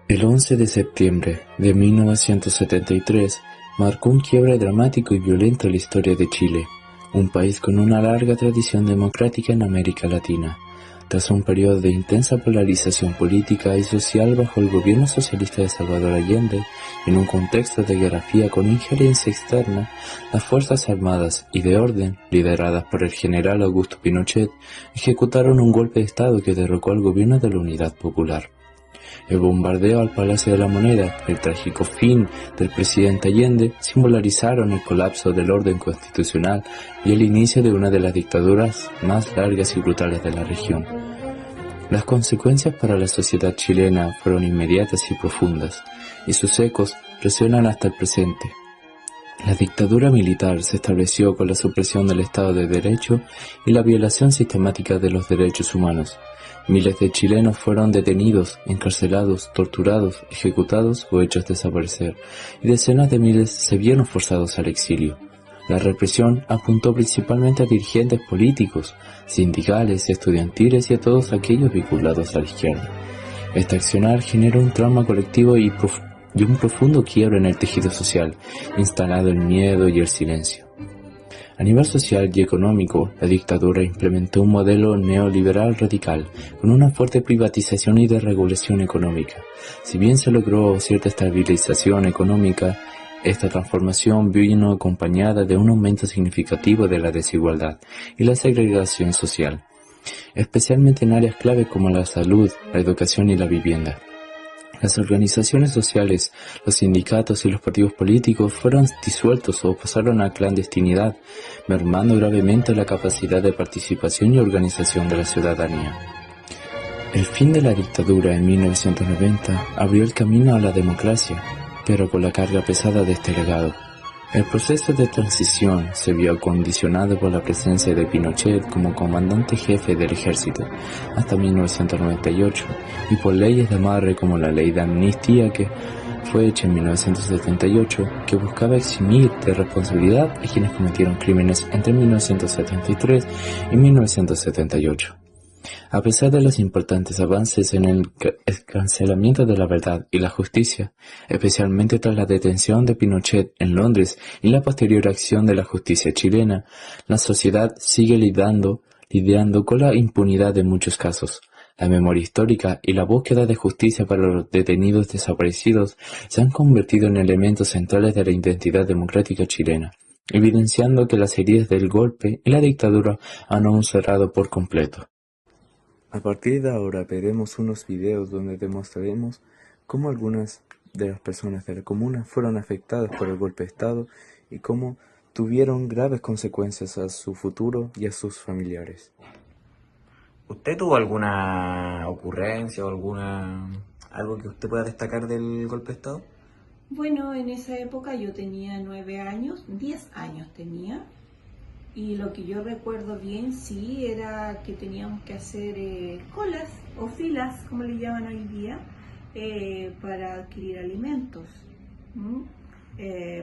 El 11 de septiembre de 1973 marcó un quiebre dramático y violento en la historia de Chile, un país con una larga tradición democrática en América Latina. Tras un periodo de intensa polarización política y social bajo el gobierno socialista de Salvador Allende, en un contexto de guerra fría con injerencia externa, las Fuerzas Armadas y de Orden, lideradas por el general Augusto Pinochet, ejecutaron un golpe de Estado que derrocó al gobierno de la Unidad Popular. El bombardeo al Palacio de la Moneda, el trágico fin del presidente Allende, simbolizaron el colapso del orden constitucional y el inicio de una de las dictaduras más largas y brutales de la región. Las consecuencias para la sociedad chilena fueron inmediatas y profundas, y sus ecos resuenan hasta el presente. La dictadura militar se estableció con la supresión del Estado de Derecho y la violación sistemática de los derechos humanos. Miles de chilenos fueron detenidos, encarcelados, torturados, ejecutados o hechos desaparecer, y decenas de miles se vieron forzados al exilio. La represión apuntó principalmente a dirigentes políticos, sindicales, estudiantiles y a todos aquellos vinculados a la izquierda. Este accionar generó un trauma colectivo y un profundo quiebre en el tejido social, instalado el miedo y el silencio. A nivel social y económico, la dictadura implementó un modelo neoliberal radical, con una fuerte privatización y desregulación económica. Si bien se logró cierta estabilización económica, esta transformación vino acompañada de un aumento significativo de la desigualdad y la segregación social, especialmente en áreas claves como la salud, la educación y la vivienda. Las organizaciones sociales, los sindicatos y los partidos políticos fueron disueltos o pasaron a clandestinidad, mermando gravemente la capacidad de participación y organización de la ciudadanía. El fin de la dictadura en 1990 abrió el camino a la democracia, pero con la carga pesada de este legado. El proceso de transición se vio condicionado por la presencia de Pinochet como comandante jefe del ejército hasta 1998 y por leyes de amarre como la ley de amnistía que fue hecha en 1978 que buscaba eximir de responsabilidad a quienes cometieron crímenes entre 1973 y 1978. A pesar de los importantes avances en el cancelamiento de la verdad y la justicia, especialmente tras la detención de Pinochet en Londres y la posterior acción de la justicia chilena, la sociedad sigue lidiando con la impunidad de muchos casos. La memoria histórica y la búsqueda de justicia para los detenidos desaparecidos se han convertido en elementos centrales de la identidad democrática chilena, evidenciando que las heridas del golpe y la dictadura han aún cerrado por completo. A partir de ahora veremos unos videos donde demostraremos cómo algunas de las personas de la comuna fueron afectadas por el golpe de Estado y cómo tuvieron graves consecuencias a su futuro y a sus familiares. ¿Usted tuvo alguna ocurrencia o algo que usted pueda destacar del golpe de Estado? Bueno, en esa época yo tenía 9 años, 10 años tenía, y lo que yo recuerdo bien sí era que teníamos que hacer colas o filas, como le llaman hoy día, para adquirir alimentos. ¿Mm?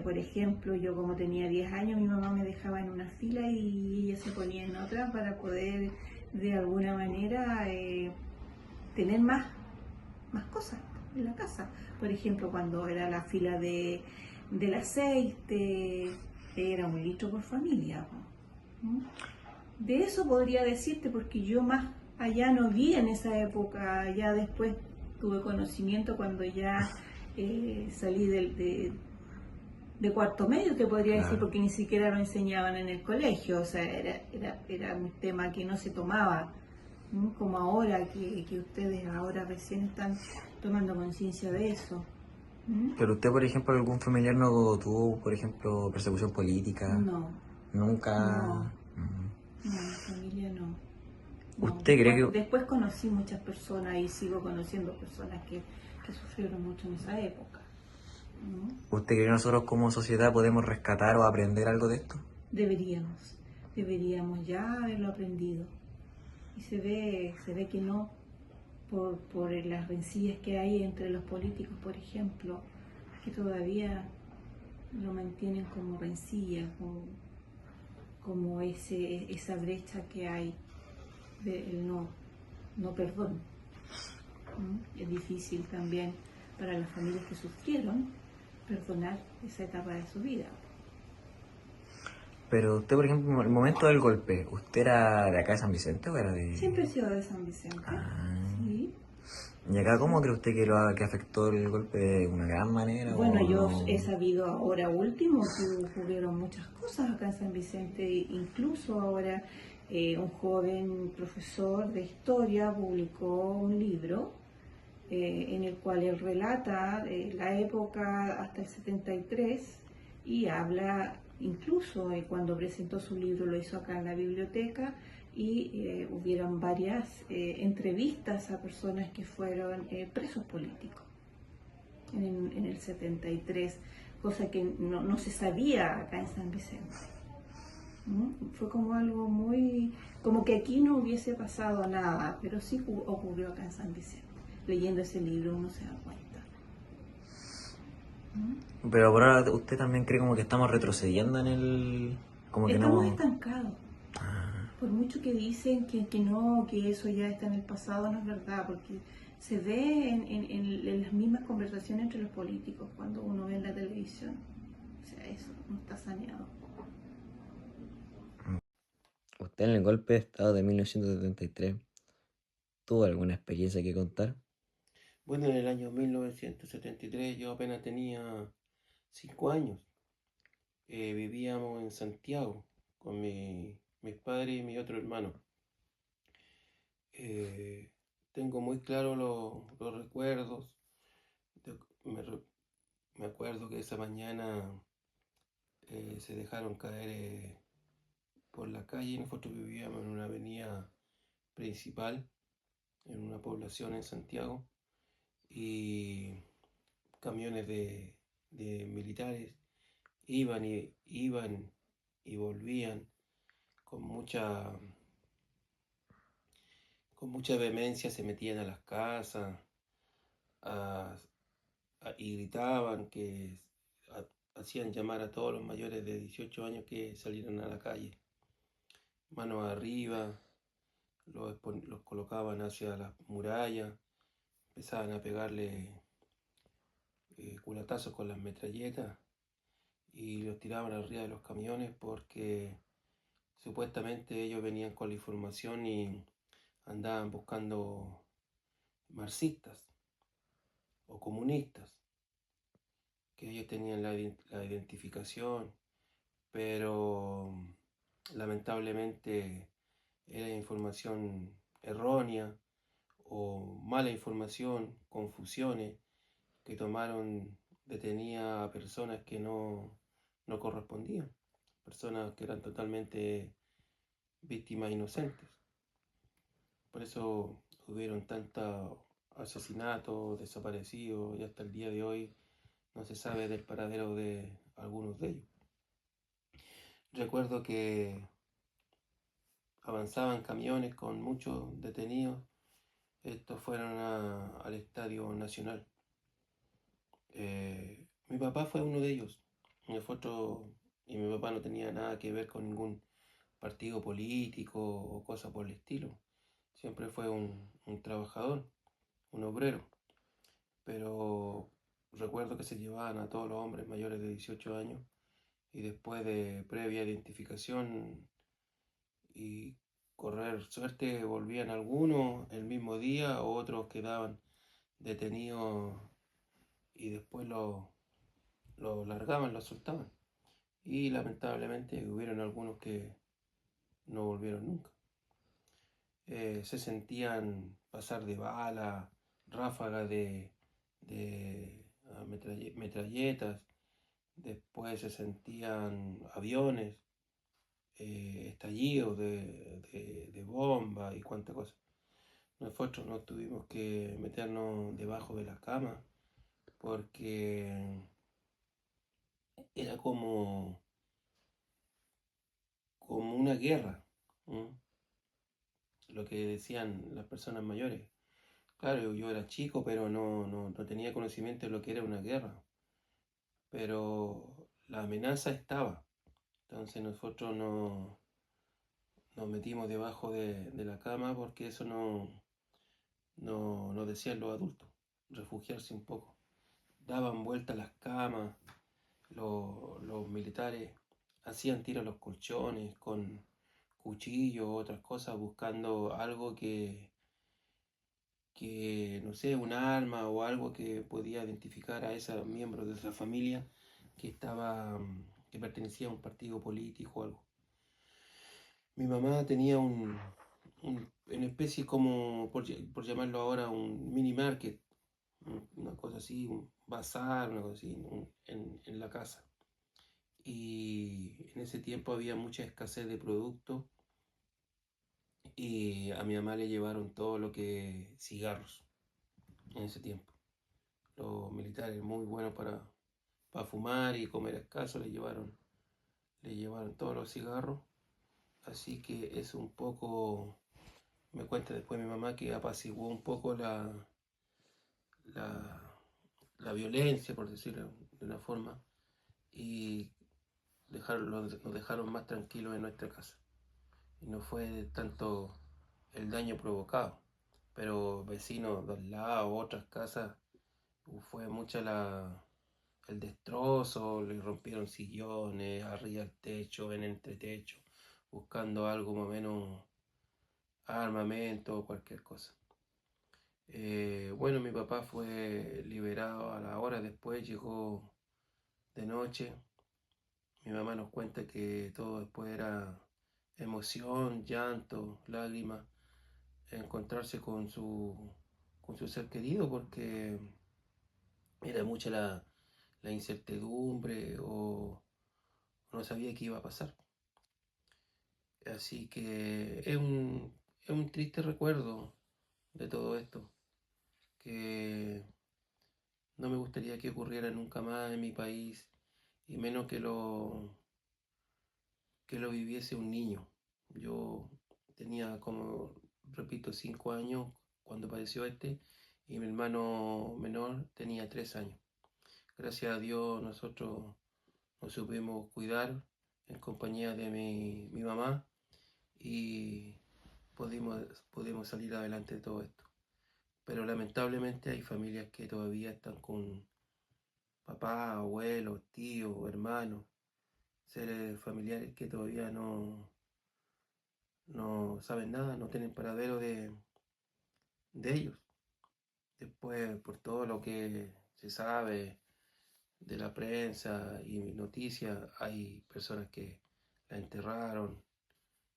Por ejemplo, yo como tenía 10 años, mi mamá me dejaba en una fila y ella se ponía en otra para poder de alguna manera tener más cosas en la casa. Por ejemplo, cuando era la fila del aceite, era 1 litro por familia. ¿Mm? De eso podría decirte porque yo más allá no vi en esa época, ya después tuve conocimiento cuando ya salí de cuarto medio, te podría decir, porque ni siquiera lo enseñaban en el colegio, o sea, era un tema que no se tomaba, ¿no? Como ahora, que ustedes ahora recién están tomando conciencia de eso. ¿Mm? Pero usted, por ejemplo, algún familiar no tuvo, por ejemplo, persecución política. No, Nunca. no, no, mi familia no. No, ¿Usted cree que después conocí muchas personas y sigo conociendo personas que sufrieron mucho en esa época. ¿No? usted cree que nosotros como sociedad podemos rescatar o aprender algo de esto? Deberíamos ya haberlo aprendido. Y se ve que no, por las rencillas que hay entre los políticos, por ejemplo, que todavía lo mantienen como rencilla, como esa brecha que hay del no perdón. Es difícil también para las familias que sufrieron perdonar esa etapa de su vida. Pero usted, por ejemplo, en el momento del golpe, ¿usted era de acá de San Vicente o era de...? Siempre he sido de San Vicente. Ah. Sí. ¿Y acá cómo cree usted que afectó el golpe de una gran manera? Bueno, o yo no? he sabido ahora último que ocurrieron muchas cosas acá en San Vicente, incluso ahora un joven profesor de historia publicó un libro en el cual él relata la época hasta el 73 y habla, incluso cuando presentó su libro lo hizo acá en la biblioteca y hubieron varias entrevistas a personas que fueron presos políticos en el 73, cosa que no se sabía acá en San Vicente. ¿No? Fue como algo muy, como que aquí no hubiese pasado nada, pero sí ocurrió acá en San Vicente. Leyendo ese libro uno se da cuenta. ¿No? Pero por ahora usted también cree como que estamos retrocediendo en el... Como que Estamos no... estancados. Ah, Por mucho que dicen que no, que eso ya está en el pasado, no es verdad, porque se ve en las mismas conversaciones entre los políticos cuando uno ve en la televisión. O sea, eso no está saneado. ¿usted en el golpe de Estado de 1973 tuvo alguna experiencia que contar? Bueno, en el año 1973 yo apenas tenía 5 años. Vivíamos en Santiago con mis padres y mi otro hermano. Eh, Tengo muy claro los recuerdos. de- me, re- Me acuerdo que esa mañana se dejaron caer por la calle. Nosotros vivíamos en una avenida principal, en una población en Santiago, y camiones de militares iban y volvían con mucha vehemencia, se metían a las casas a- y gritaban hacían llamar a todos los mayores de 18 años que salieran a la calle. Manos arriba, los colocaban hacia las murallas, empezaban a pegarle culatazos con las metralletas y los tiraban arriba de los camiones porque supuestamente ellos venían con la información y andaban buscando marxistas o comunistas, que ellos tenían la identificación, pero lamentablemente era información errónea o mala información, confusiones, que tomaron detenía a personas que no correspondían, personas que eran totalmente víctimas inocentes. Por eso hubieron tantos asesinatos, desaparecidos, y hasta el día de hoy no se sabe del paradero de algunos de ellos. Recuerdo que avanzaban camiones con muchos detenidos. Estos fueron al Estadio Nacional. Mi papá fue uno de ellos. Y mi papá no tenía nada que ver con ningún partido político o cosa por el estilo. Siempre fue un trabajador, un obrero. Pero recuerdo que se llevaban a todos los hombres mayores de 18 años y después de previa identificación y correr suerte volvían algunos el mismo día, o otros quedaban detenidos y después lo largaban, lo soltaban. Y lamentablemente hubieron algunos que no volvieron nunca. Se sentían pasar de bala, ráfagas de metralletas, después se sentían aviones, estallidos de bomba y cuánta cosa. Nosotros nos tuvimos que meternos debajo de la cama porque era como una guerra, ¿m? Lo que decían las personas mayores. Claro, yo era chico, pero no tenía conocimiento de lo que era una guerra. Pero la amenaza estaba. Entonces nosotros nos metimos debajo de la cama porque eso no decían los adultos, refugiarse un poco. daban vuelta a las camas, los militares hacían tiro a los colchones con cuchillos o otras cosas buscando algo que no sé, un arma o algo que podía identificar a esos miembros de esa familia que pertenecía a un partido político o algo. Mi mamá tenía en especie como, por llamarlo ahora, un mini market, una cosa así, un bazar, una cosa así, en la casa. Y en ese tiempo había mucha escasez de productos y a mi mamá le llevaron todo lo que cigarros en ese tiempo. Los militares muy buenos para fumar y comer escaso le llevaron todos los cigarros. Así que es un poco, me cuenta después mi mamá, que apaciguó un poco la violencia, por decirlo de una forma, y nos dejaron más tranquilos en nuestra casa. Y no fue tanto el daño provocado, pero vecinos de al lado, otras casas, fue mucha el destrozo, le rompieron sillones, arriba el techo, en el entretecho, buscando algo más o menos, armamento o cualquier cosa. Bueno, mi papá fue liberado a la hora, después llegó de noche. Mi mamá nos cuenta que todo después era emoción, llanto, lágrimas, encontrarse con su ser querido, porque era mucha la incertidumbre o no sabía qué iba a pasar. Así que es un triste recuerdo de todo esto, que no me gustaría que ocurriera nunca más en mi país, y menos que lo viviese un niño. Yo tenía, como repito, 5 años cuando padeció y mi hermano menor tenía 3 años. Gracias a Dios nosotros nos supimos cuidar en compañía de mi mamá y pudimos salir adelante de todo esto. Pero lamentablemente hay familias que todavía están con papá, abuelos, tíos, hermanos, seres familiares que todavía no saben nada, no tienen paradero de ellos. Después, por todo lo que se sabe de la prensa y noticias, hay personas que la enterraron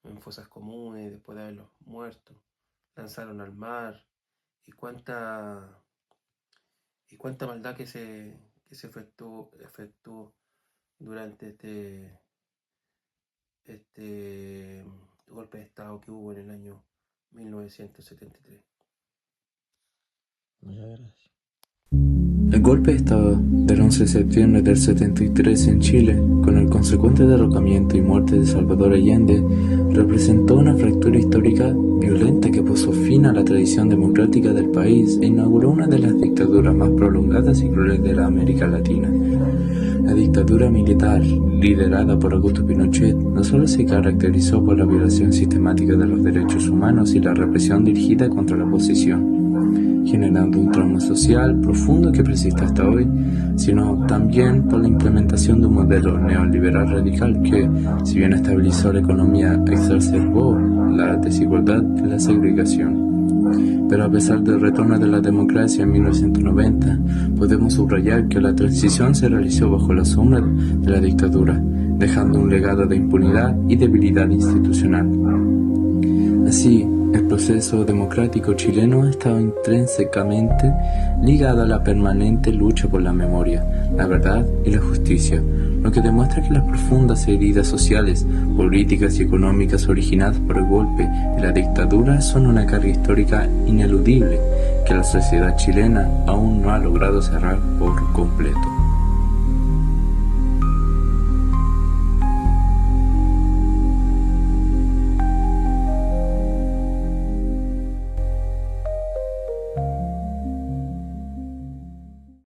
en fosas comunes después de haberlos muerto, lanzaron al mar, y cuánta maldad que se efectuó durante este golpe de Estado que hubo en el año 1973. Muchas gracias. El golpe de Estado del 11 de septiembre del 73 en Chile, con el consecuente derrocamiento y muerte de Salvador Allende, representó una fractura histórica violenta que puso fin a la tradición democrática del país e inauguró una de las dictaduras más prolongadas y crueles de la América Latina. La dictadura militar, liderada por Augusto Pinochet, no solo se caracterizó por la violación sistemática de los derechos humanos y la represión dirigida contra la oposición, generando un trauma social profundo que persiste hasta hoy, sino también por la implementación de un modelo neoliberal radical que, si bien estabilizó la economía, exacerbó la desigualdad y la segregación. Pero a pesar del retorno de la democracia en 1990, podemos subrayar que la transición se realizó bajo la sombra de la dictadura, dejando un legado de impunidad y debilidad institucional. Así, el proceso democrático chileno ha estado intrínsecamente ligado a la permanente lucha por la memoria, la verdad y la justicia, lo que demuestra que las profundas heridas sociales, políticas y económicas originadas por el golpe y la dictadura son una carga histórica ineludible que la sociedad chilena aún no ha logrado cerrar por completo.